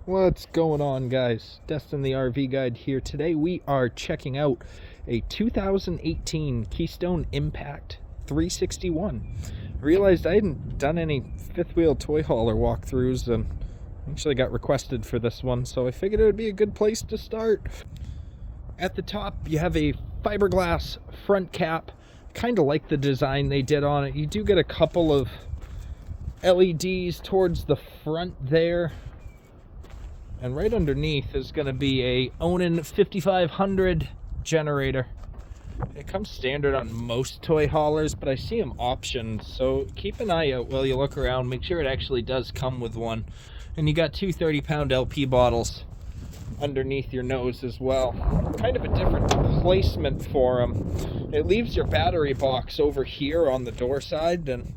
What's going on, guys? Destin the RV Guide here. Today we are checking out a 2018 Keystone Impact 361. I realized I hadn't done any fifth wheel toy hauler walkthroughs and actually got requested for this one, so I figured it would be a good place to start. At the top you have a fiberglass front cap, kind of like the design they did on it. You do get a couple of LEDs towards the front there. And right underneath is going to be a Onan 5500 generator. It comes standard on most toy haulers, but I see them optioned, so keep an eye out while you look around. Make sure it actually does come with one. And you got two 30-pound LP bottles underneath your nose as well. Kind of a different placement for them. It leaves your battery box over here on the door side, and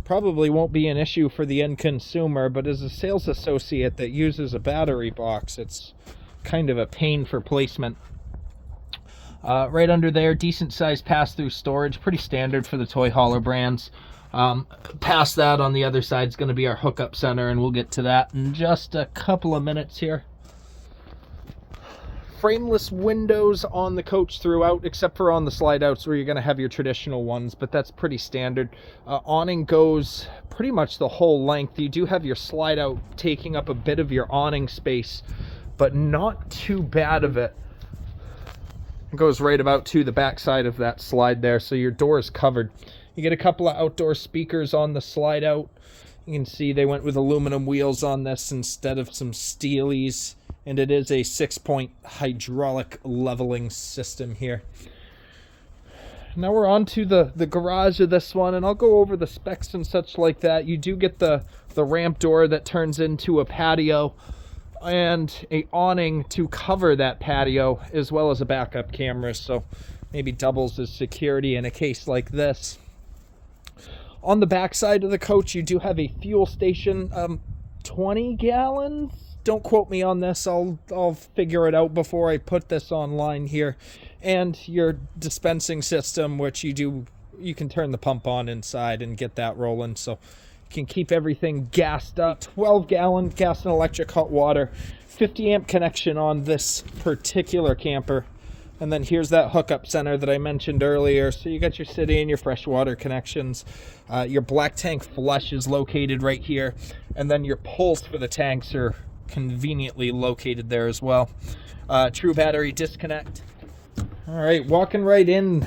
probably won't be an issue for the end consumer, but as a sales associate that uses a battery box, it's kind of a pain for placement. Right under there, decent sized pass-through storage, pretty standard for the toy hauler brands. Past that, on the other side, is going to be our hookup center, and we'll get to that in just a couple of minutes here. Frameless windows on the coach throughout, except for on the slide outs where you're going to have your traditional ones, but that's pretty standard. Awning goes pretty much the whole length. You do have your slide out taking up a bit of your awning space, but not too bad of it. It goes right about to the back side of that slide there, so your door is covered. You get a couple of outdoor speakers on the slide out. You can see they went with aluminum wheels on this instead of some steelies. And it is a 6-point hydraulic leveling system here. Now we're on to the garage of this one, and I'll go over the specs and such like that. You do get the ramp door that turns into a patio and a awning to cover that patio, as well as a backup camera, so maybe doubles as security in a case like this. On the back side of the coach, you do have a fuel station, 20 gallons. Don't quote me on this. I'll figure it out before I put this online here. And your dispensing system, which you can turn the pump on inside and get that rolling, so you can keep everything gassed up. 12-gallon gas and electric hot water, 50 amp connection on this particular camper. And then here's that hookup center that I mentioned earlier. So you got your city and your freshwater connections. Your black tank flush is located right here. And then your pulls for the tanks are conveniently located there as well. True battery disconnect. All right, walking right in.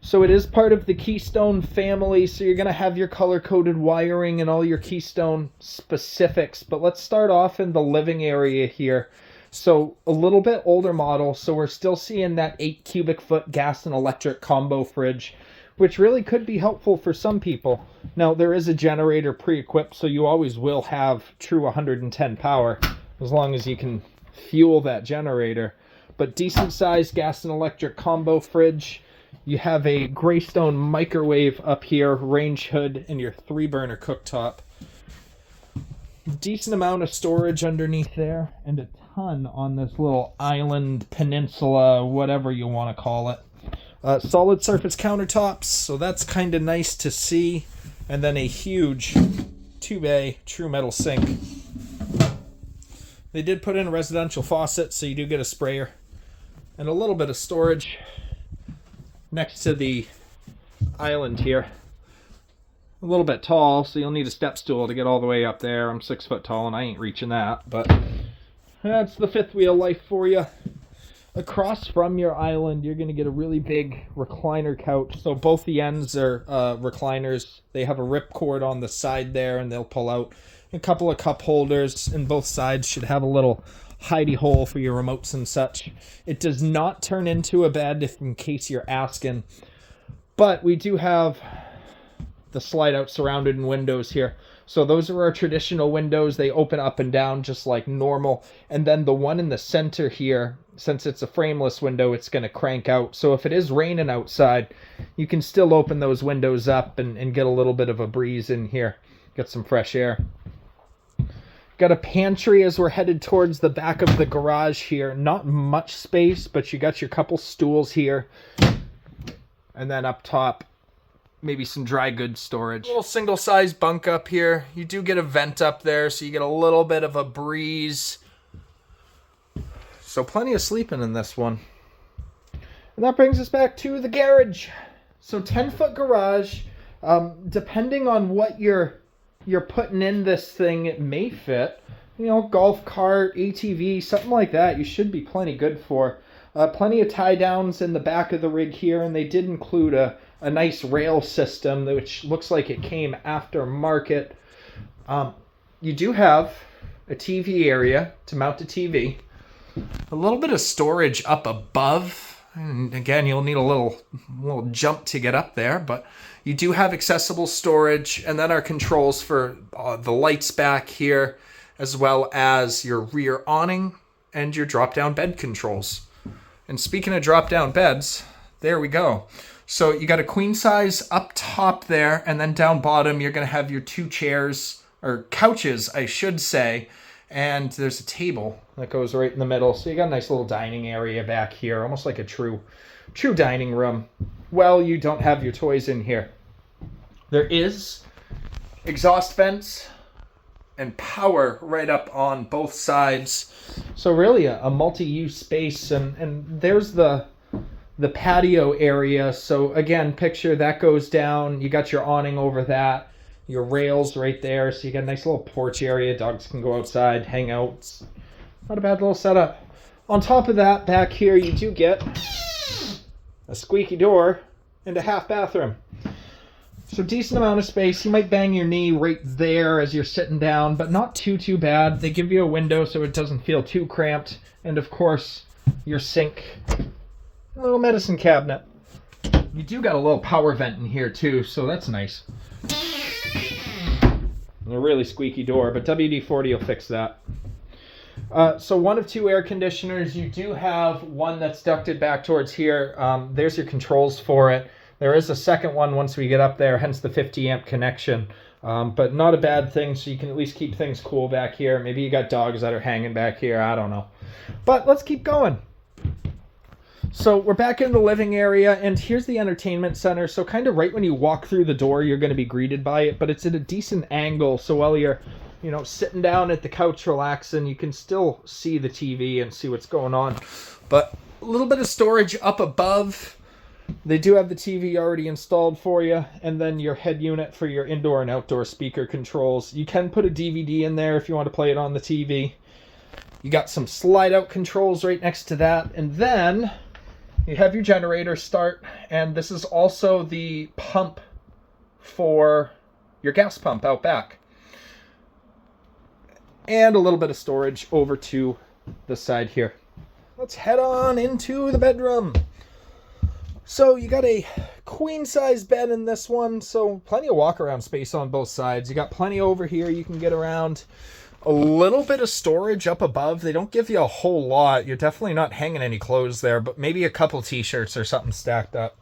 So it is part of the Keystone family, so you're going to have your color-coded wiring and all your Keystone specifics. But let's start off in the living area here. So a little bit older model, so we're still seeing that 8 cubic foot gas and electric combo fridge, which really could be helpful for some people. Now, there is a generator pre-equipped, so you always will have true 110 power, as long as you can fuel that generator. But decent sized gas and electric combo fridge. You have a Greystone microwave up here, range hood, and your 3-burner cooktop. Decent amount of storage underneath there, and a ton on this little island, peninsula, whatever you want to call it. Solid surface countertops, so that's kind of nice to see. And then a huge 2-bay true metal sink. They did put in a residential faucet, so you do get a sprayer. And a little bit of storage next to the island here. A little bit tall, so you'll need a step stool to get all the way up there. I'm 6 foot tall and I ain't reaching that, but that's the fifth wheel life for you. Across from your island, you're going to get a really big recliner couch. So both the ends are recliners. They have a ripcord on the side there, and they'll pull out. A couple of cup holders, and both sides should have a little hidey hole for your remotes and such. It does not turn into a bed, if in case you're asking. But we do have the slide out surrounded in windows here. So those are our traditional windows. They open up and down just like normal. And then the one in the center here, since it's a frameless window, it's going to crank out. So if it is raining outside, you can still open those windows up and get a little bit of a breeze in here. Get some fresh air. Got a pantry as we're headed towards the back of the garage here. Not much space, but you got your couple stools here. And then up top, maybe some dry goods storage. A little single size bunk up here. You do get a vent up there, so you get a little bit of a breeze So plenty of sleeping in this one. And that brings us back to the garage. So 10-foot garage. Depending on what you're putting in this thing, it may fit. You know, golf cart, ATV, something like that. You should be plenty good for. Plenty of tie downs in the back of the rig here, and they did include a nice rail system, which looks like it came aftermarket. You do have a TV area to mount the TV. A little bit of storage up above. And again, you'll need a little jump to get up there, but you do have accessible storage, and then our controls for the lights back here, as well as your rear awning and your drop-down bed controls. And speaking of drop-down beds, there we go. So you got a queen size up top there, and then down bottom you're going to have your 2 chairs, or couches, I should say, and there's a table that goes right in the middle. So you got a nice little dining area back here, almost like a true dining room. Well, you don't have your toys in here. There is exhaust vents and power right up on both sides. So really a multi-use space, and there's the patio area. So again, picture that goes down. You got your awning over that, your rails right there. So you got a nice little porch area. Dogs can go outside, hang out. It's not a bad little setup. On top of that, back here, you do get a squeaky door and a half bathroom. So decent amount of space. You might bang your knee right there as you're sitting down, but not too bad. They give you a window so it doesn't feel too cramped. And of course, your sink, a little medicine cabinet. You do got a little power vent in here too, so that's nice. And a really squeaky door, but WD-40 will fix that. So one of 2 air conditioners. You do have one that's ducted back towards here. There's your controls for it. There is a second one once we get up there, hence the 50 amp connection. But not a bad thing, so you can at least keep things cool back here. Maybe you got dogs that are hanging back here, I don't know. But let's keep going. So we're back in the living area, and here's the entertainment center. So kind of right when you walk through the door, you're going to be greeted by it, but it's at a decent angle. So while you're, sitting down at the couch relaxing, you can still see the TV and see what's going on. But a little bit of storage up above. They do have the TV already installed for you, and then your head unit for your indoor and outdoor speaker controls. You can put a DVD in there if you want to play it on the TV. You got some slide-out controls right next to that, and then you have your generator start, and this is also the pump for your gas pump out back. And a little bit of storage over to the side here. Let's head on into the bedroom. So you got a queen size bed in this one, so plenty of walk around space on both sides. You got plenty over here you can get around. A little bit of storage up above. They don't give you a whole lot. You're definitely not hanging any clothes there, but maybe a couple t-shirts or something stacked up.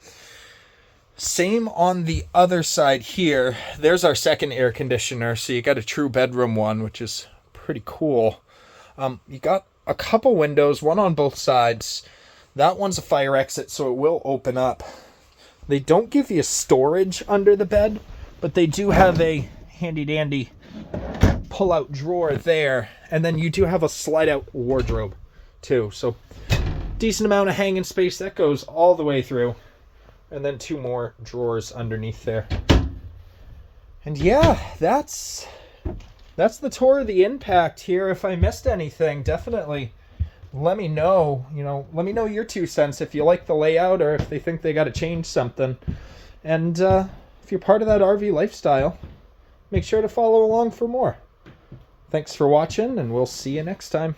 Same on the other side here. There's our second air conditioner, so you got a true bedroom one, which is pretty cool. You got a couple windows, one on both sides. That one's a fire exit, so it will open up. They don't give you storage under the bed, but they do have a handy-dandy pull-out drawer there. And then you do have a slide-out wardrobe, too. So decent amount of hanging space. That goes all the way through. And then 2 more drawers underneath there. And yeah, that's the tour of the Impact here. If I missed anything, definitely let me know. Let me know your 2 cents if you like the layout or if they think they got to change something. And if you're part of that RV lifestyle, make sure to follow along for more. Thanks for watching, and we'll see you next time.